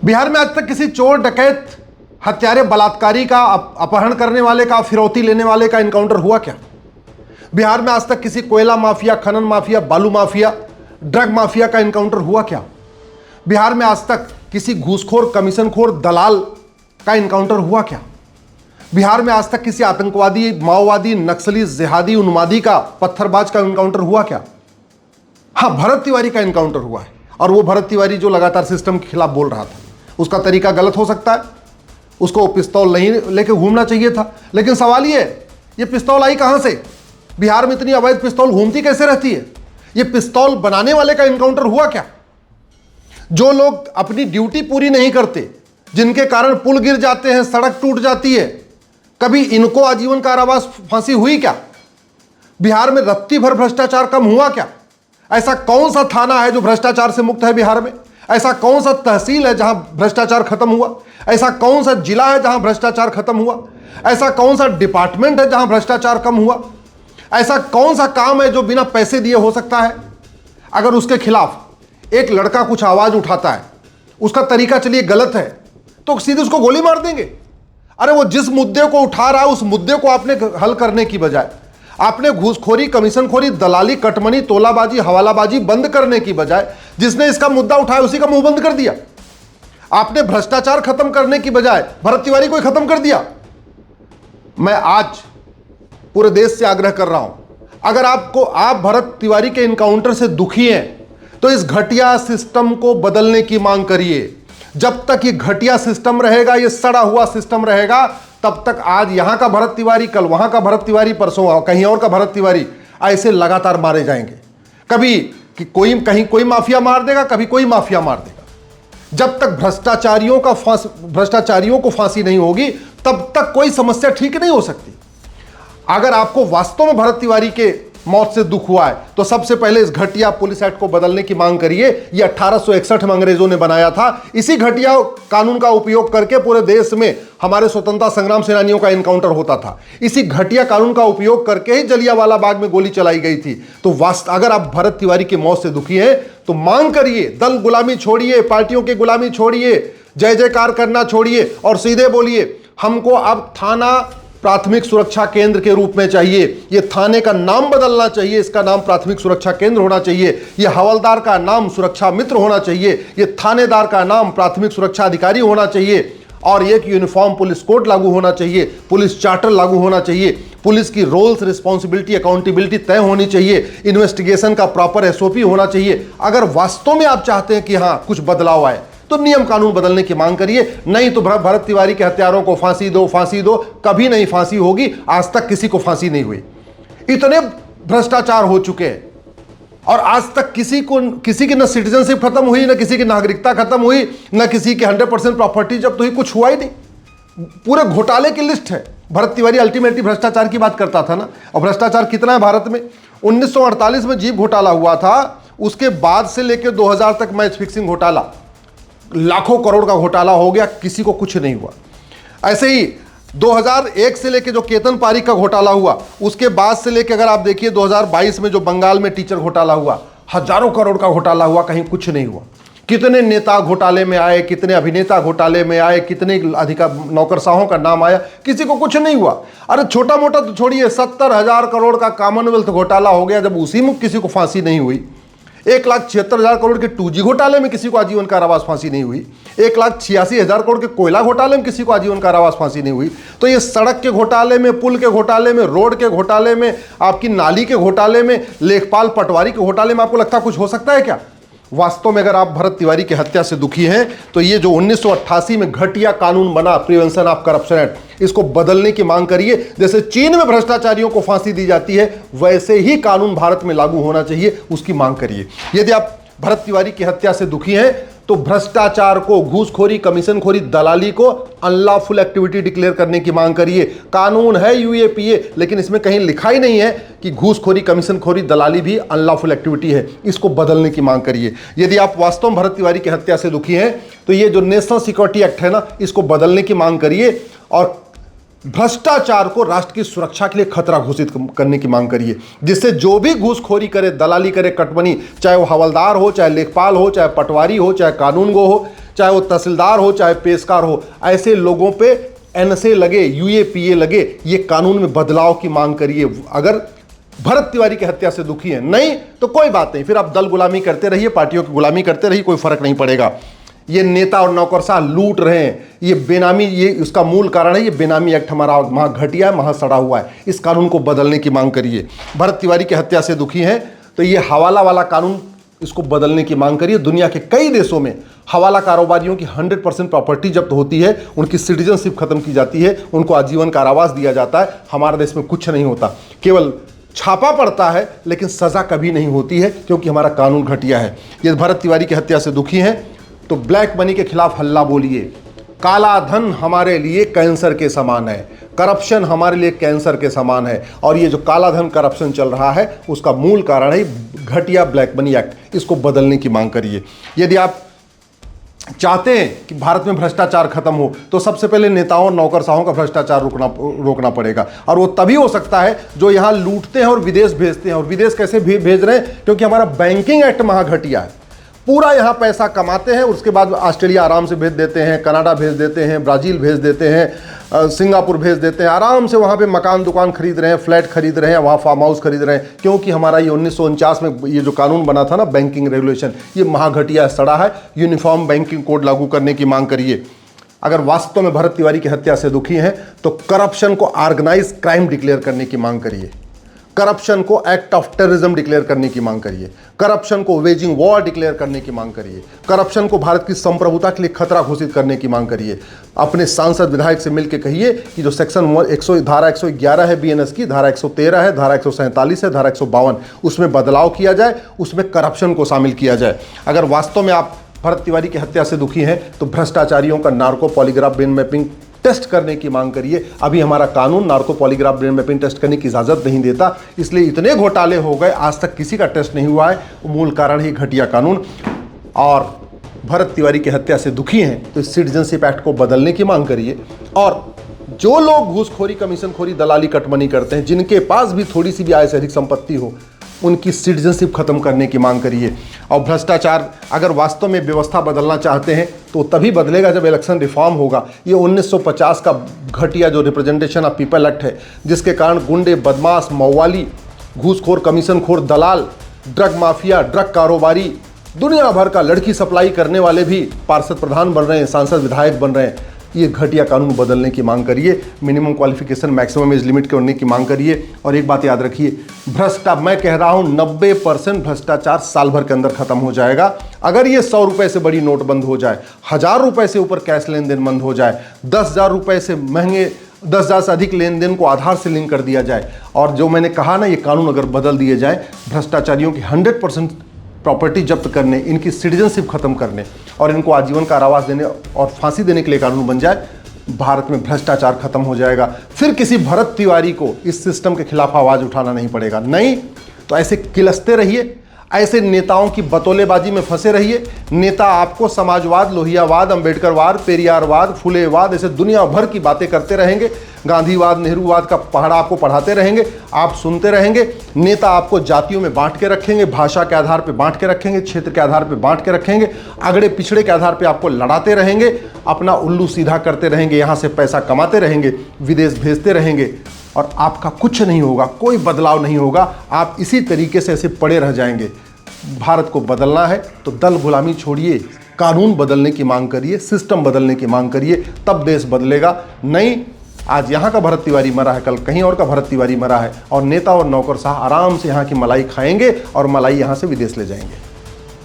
बिहार में आज तक किसी चोर, डकैत, हत्यारे, बलात्कारी का, अपहरण करने वाले का, फिरौती लेने वाले का इनकाउंटर हुआ क्या? बिहार में आज तक किसी कोयला माफिया, खनन माफिया, बालू माफिया, ड्रग माफिया का इनकाउंटर हुआ क्या? बिहार में आज तक किसी घूसखोर, कमीशनखोर, दलाल का इनकाउंटर हुआ क्या? बिहार में आज तक किसी आतंकवादी, माओवादी, नक्सली, जिहादी, उन्मादी का, पत्थरबाज का इनकाउंटर हुआ क्या? हाँ, भरत तिवारी का इनकाउंटर हुआ है। और वो भरत तिवारी जो लगातार सिस्टम के खिलाफ बोल रहा था, उसका तरीका गलत हो सकता है, उसको पिस्तौल नहीं लेके घूमना चाहिए था। लेकिन सवाल ये पिस्तौल आई कहां से? बिहार में इतनी अवैध पिस्तौल घूमती कैसे रहती है? ये पिस्तौल बनाने वाले का इनकाउंटर हुआ क्या? जो लोग अपनी ड्यूटी पूरी नहीं करते, जिनके कारण पुल गिर जाते हैं, सड़क टूट जाती है, कभी इनको आजीवन कारावास, फांसी हुई क्या? बिहार में रत्ती भर भ्रष्टाचार कम हुआ क्या? ऐसा कौन सा थाना है जो भ्रष्टाचार से मुक्त है बिहार में? ऐसा कौन सा तहसील है जहां भ्रष्टाचार खत्म हुआ? ऐसा कौन सा जिला है जहां भ्रष्टाचार खत्म हुआ? ऐसा कौन सा डिपार्टमेंट है जहां भ्रष्टाचार कम हुआ? ऐसा कौन सा काम है जो बिना पैसे दिए हो सकता है? अगर उसके खिलाफ एक लड़का कुछ आवाज उठाता है, उसका तरीका चलिए गलत है, तो सीधे उसको गोली मार देंगे। अरे वो जिस मुद्दे को उठा रहा है, उस मुद्दे को आपने हल करने की बजाय, आपने घूसखोरी, कमीशनखोरी, दलाली, कटमनी, तोलाबाजी, हवालाबाजी बंद करने की बजाय जिसने इसका मुद्दा उठाया उसी का मुंह बंद कर दिया। आपने भ्रष्टाचार खत्म करने की बजाय भरत तिवारी को ही खत्म कर दिया। मैं आज पूरे देश से आग्रह कर रहा हूं, अगर आप भरत तिवारी के इनकाउंटर से दुखी हैं तो इस घटिया सिस्टम को बदलने की मांग करिए। जब तक ये घटिया सिस्टम रहेगा, ये सड़ा हुआ सिस्टम रहेगा, तब तक आज यहां का भरत तिवारी, कल वहां का भरत तिवारी, परसों कहीं और का भरत तिवारी, ऐसे लगातार मारे जाएंगे। कभी कि कोई कहीं कोई माफिया मार देगा, कभी कोई माफिया मार देगा। जब तक भ्रष्टाचारियों को फांसी नहीं होगी, तब तक कोई समस्या ठीक नहीं हो सकती। अगर आपको वास्तव में भरत तिवारी के मौत से दुख हुआ है तो सबसे पहले इस घटिया पुलिस एक्ट को बदलने की मांग करिए। ये 1861 में अंग्रेजों ने बनाया था। इसी घटिया कानून का उपयोग करके पूरे देश में हमारे स्वतंत्रता संग्राम सेनानियों का इनकाउंटर होता था। इसी घटिया कानून का उपयोग करके ही जलियांवाला बाग में गोली चलाई गई थी। तो अगर आप भरत तिवारी की मौत से दुखी हैं तो मांग करिए, दल गुलामी छोड़िए, पार्टियों की गुलामी छोड़िए, जय जयकार करना छोड़िए और सीधे बोलिए, हमको अब थाना प्राथमिक सुरक्षा केंद्र के रूप में चाहिए। ये थाने का नाम बदलना चाहिए, इसका नाम प्राथमिक सुरक्षा केंद्र होना चाहिए। ये हवलदार का नाम सुरक्षा मित्र होना चाहिए। ये थानेदार का नाम प्राथमिक सुरक्षा अधिकारी होना चाहिए। और एक यूनिफॉर्म पुलिस कोड लागू होना चाहिए, पुलिस चार्टर लागू होना चाहिए, पुलिस की रोल्स, रिस्पॉन्सिबिलिटी, अकाउंटेबिलिटी तय होनी चाहिए, इन्वेस्टिगेशन का प्रॉपर एसओपी होना चाहिए। अगर वास्तव में आप चाहते हैं कि हाँ कुछ बदलाव आए तो नियम कानून बदलने की मांग करिए। नहीं तो भरत तिवारी के हत्यारों को फांसी दो, फांसी दो, कभी नहीं फांसी होगी। आज तक किसी को फांसी नहीं हुई। इतने भ्रष्टाचार हो चुके हैं और आज तक किसी की न सिटीजनशिप खत्म हुई, न किसी की नागरिकता खत्म हुई, न किसी की 100% प्रॉपर्टी जब्त हुई, कुछ हुआ ही नहीं। पूरे घोटाले की लिस्ट है। भरत तिवारी अल्टीमेटली भ्रष्टाचार की बात करता था ना। और भ्रष्टाचार कितना है भारत में? 1948 में जीप घोटाला हुआ था, उसके बाद से लेकर 2000 तक मैच फिक्सिंग घोटाला, लाखों करोड़ का घोटाला हो गया, किसी को कुछ नहीं हुआ। ऐसे ही 2001 से लेके जो केतन पारिक का घोटाला हुआ, उसके बाद से लेके अगर आप देखिए 2022 में जो बंगाल में टीचर घोटाला हुआ, हजारों करोड़ का घोटाला हुआ, कहीं कुछ नहीं हुआ। कितने नेता घोटाले में आए, कितने अभिनेता घोटाले में आए, कितने नौकरशाहों का नाम आया, किसी को कुछ नहीं हुआ। अरे छोटा मोटा तो छोड़िए, 70,000 करोड़ का कॉमनवेल्थ घोटाला हो गया, जब उसी में किसी को फांसी नहीं हुई। 1,76,000 करोड़ के 2G घोटाले में किसी को आजीवन कारावास फांसी नहीं हुई। 1,86,000 करोड़ के कोयला घोटाले में किसी को आजीवन कारावास फांसी नहीं हुई। तो ये सड़क के घोटाले में, पुल के घोटाले में, रोड के घोटाले में, आपकी नाली के घोटाले में, लेखपाल पटवारी के घोटाले में आपको लगता है कुछ हो सकता है क्या? वास्तव में अगर आप भरत तिवारी की हत्या से दुखी हैं तो ये जो 1988 में घटिया कानून बना, प्रिवेंशन ऑफ करप्शन एक्ट, इसको बदलने की मांग करिए। जैसे चीन में भ्रष्टाचारियों को फांसी दी जाती है, वैसे ही कानून भारत में लागू होना चाहिए, उसकी मांग करिए। यदि आप भरत तिवारी की हत्या से दुखी हैं तो भ्रष्टाचार को, घूसखोरी, कमीशनखोरी, दलाली को अनलॉफुल एक्टिविटी डिक्लेयर करने की मांग करिए। कानून है यूएपीए, लेकिन इसमें कहीं लिखा ही नहीं है कि घूसखोरी, कमीशनखोरी, दलाली भी अनलॉफुल एक्टिविटी है। इसको बदलने की मांग करिए। यदि आप वास्तव में भरत तिवारी की हत्या से दुखी हैं तो ये जो नेशनल सिक्योरिटी एक्ट है ना, इसको बदलने की मांग करिए और भ्रष्टाचार को राष्ट्र की सुरक्षा के लिए खतरा घोषित करने की मांग करिए, जिससे जो भी घूसखोरी करे, दलाली करे, कटमनी, चाहे वो हवलदार हो, चाहे लेखपाल हो, चाहे पटवारी हो, चाहे कानूनगो हो, चाहे वो तहसीलदार हो, चाहे पेशकार हो, ऐसे लोगों पे एनएसए लगे, यूएपीए लगे, ये कानून में बदलाव की मांग करिए। अगर भरत तिवारी की हत्या से दुखी है, नहीं तो कोई बात नहीं, फिर आप दल गुलामी करते रहिए, पार्टियों की गुलामी करते रहिए, कोई फर्क नहीं पड़ेगा। ये नेता और नौकरशाह लूट रहे हैं, ये बेनामी, ये उसका मूल कारण है, ये बेनामी एक्ट हमारा वहाँ घटिया है, वहाँ सड़ा हुआ है। इस कानून को बदलने की मांग करिए। भरत तिवारी की हत्या से दुखी हैं तो ये हवाला वाला कानून, इसको बदलने की मांग करिए। दुनिया के कई देशों में हवाला कारोबारियों की 100% प्रॉपर्टी जब्त होती है, उनकी सिटीजनशिप खत्म की जाती है, उनको आजीवन कारावास दिया जाता है। हमारे देश में कुछ नहीं होता, केवल छापा पड़ता है, लेकिन सजा कभी नहीं होती है, क्योंकि हमारा कानून घटिया है। ये भरत तिवारी की हत्या से दुखी हैं तो ब्लैक मनी के खिलाफ हल्ला बोलिए। काला धन हमारे लिए कैंसर के समान है, करप्शन हमारे लिए कैंसर के समान है, और ये जो काला धन करप्शन चल रहा है उसका मूल कारण है घटिया ब्लैक मनी एक्ट। इसको बदलने की मांग करिए। यदि आप चाहते हैं कि भारत में भ्रष्टाचार खत्म हो तो सबसे पहले नेताओं और नौकरशाहों का भ्रष्टाचार रोकना पड़ेगा, और वो तभी हो सकता है जो यहाँ लूटते हैं और विदेश भेजते हैं। और विदेश कैसे भेज रहे हैं? क्योंकि हमारा बैंकिंग एक्ट महा घटिया है। पूरा यहाँ पैसा कमाते हैं, उसके बाद ऑस्ट्रेलिया आराम से भेज देते हैं, कनाडा भेज देते हैं, ब्राज़ील भेज देते हैं, सिंगापुर भेज देते हैं, आराम से वहाँ पे मकान दुकान खरीद रहे हैं, फ्लैट खरीद रहे हैं, वहाँ फार्म हाउस खरीद रहे हैं। क्योंकि हमारा ये 1949 में ये जो कानून बना था ना, बैंकिंग रेगुलेशन, ये महाघटिया सड़ा है। यूनिफॉर्म बैंकिंग कोड लागू करने की मांग करिए। अगर वास्तव में भरत तिवारी की हत्या से दुखी हैं तो करप्शन को ऑर्गेनाइज क्राइम डिक्लेयर करने की मांग करिए, करप्शन को एक्ट ऑफ टेररिज्म डिक्लेयर करने की मांग करिए, करप्शन को वेजिंग वॉर डिक्लेयर करने की मांग करिए, करप्शन को भारत की संप्रभुता के लिए खतरा घोषित करने की मांग करिए। अपने सांसद विधायक से मिलकर कहिए कि जो सेक्शन धारा 111 है बीएनएस की, धारा 113 है, धारा 147 है, धारा 152, उसमें बदलाव किया जाए, उसमें करप्शन को शामिल किया जाए। अगर वास्तव में आप भरत तिवारी की हत्या से दुखी हैं तो भ्रष्टाचारियों का narco polygraph brain mapping test करने की मांग करिए। अभी हमारा कानून narco polygraph brain mapping test करने की इजाज़त नहीं देता, इसलिए इतने घोटाले हो गए, आज तक किसी का टेस्ट नहीं हुआ है। मूल कारण ही घटिया कानून। और भरत तिवारी की हत्या से दुखी हैं तो सिटीजनशिप एक्ट को बदलने की मांग करिए। और जो लोग घूसखोरी, कमीशनखोरी, दलाली, कटमनी करते हैं, जिनके पास भी थोड़ी सी भी आय से अधिक संपत्ति हो, उनकी सिटीजनशिप खत्म करने की मांग करिए। और भ्रष्टाचार, अगर वास्तव में व्यवस्था बदलना चाहते हैं तो तभी बदलेगा जब इलेक्शन रिफॉर्म होगा। ये 1950 का घटिया जो रिप्रेजेंटेशन ऑफ पीपल एक्ट है, जिसके कारण गुंडे, बदमाश, मौवाली, घूसखोर, कमीशनखोर, दलाल, ड्रग माफिया, ड्रग कारोबारी, दुनिया भर का लड़की सप्लाई करने वाले भी पार्षद प्रधान बन रहे हैं, सांसद विधायक बन रहे हैं। ये घटिया कानून बदलने की मांग करिए। Minimum qualification, maximum age limit करने की मांग करिए। और एक बात याद रखिए, मैं कह रहा हूं 90% भ्रष्टाचार साल भर के अंदर खत्म हो जाएगा। अगर ये 100 रुपए से बड़ी नोट बंद हो जाए, 1000 रुपए से ऊपर कैश लेन देन बंद हो जाए, 10,000 रुपए से महंगे, 10,000 से अधिक लेन देन को आधार से लिंक कर दिया जाए, और जो मैंने कहा ना, ये कानून अगर बदल दिए जाए, भ्रष्टाचारियों की 100% प्रॉपर्टी जब्त करने, इनकी सिटीजनशिप खत्म करने और इनको आजीवन कारावास देने और फांसी देने के लिए कानून बन जाए, भारत में भ्रष्टाचार खत्म हो जाएगा। फिर किसी भरत तिवारी को इस सिस्टम के खिलाफ आवाज उठाना नहीं पड़ेगा। नहीं तो ऐसे किलसते रहिए, ऐसे नेताओं की बतौलेबाजी में फंसे रहिए। नेता आपको समाजवाद, लोहियावाद, अंबेडकरवाद, पेरियारवाद, फुलेवाद, ऐसे दुनिया भर की बातें करते रहेंगे। गांधीवाद, नेहरूवाद का पहाड़ा आपको पढ़ाते रहेंगे, आप सुनते रहेंगे। नेता आपको जातियों में बांट के रखेंगे, भाषा के आधार पर बांट के रखेंगे, क्षेत्र के आधार पर बांट के रखेंगे, अगड़े पिछड़े के आधार पर आपको लड़ाते रहेंगे, अपना उल्लू सीधा करते रहेंगे, यहाँ से पैसा कमाते रहेंगे, विदेश भेजते रहेंगे, और आपका कुछ नहीं होगा, कोई बदलाव नहीं होगा। आप इसी तरीके से ऐसे पड़े रह जाएंगे। भारत को बदलना है तो दल गुलामी छोड़िए, कानून बदलने की मांग करिए, सिस्टम बदलने की मांग करिए, तब देश बदलेगा। नहीं, आज यहाँ का भरत तिवारी मरा है, कल कहीं और का भरत तिवारी मरा है, और नेता और नौकरशाह आराम से यहाँ की मलाई खाएंगे और मलाई यहाँ से विदेश ले जाएंगे।